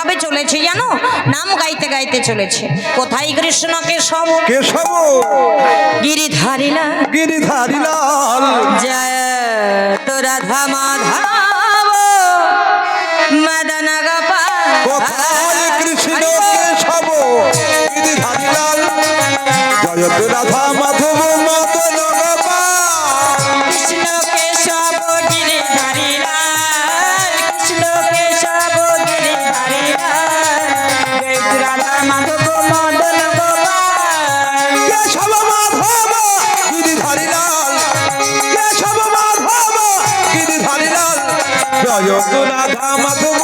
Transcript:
কিভাবে চলেছে জানো? নাম গাইতে গাইতে চলেছে। কোথায় কৃষ্ণ কেশব কেশব গিরিধারী লাল, গিরিধারী লাল জয় তো রাধা মাধব মদন গোপাল। কোথায় কৃষ্ণ কেশব গিরিধারী লাল জয়ত রাধা মাধব মদন গোপাল। কৃষ্ণ কেশব গিরিধারী লাল, কৃষ্ণ কেশব গিরিধারী লাল, জয় তো রাধা মাধব মদন গোপাল। কেশব মাধব গিরিধারী লাল কেশব মাধব গিরিধারী লাল জয়ত রাধা মাধব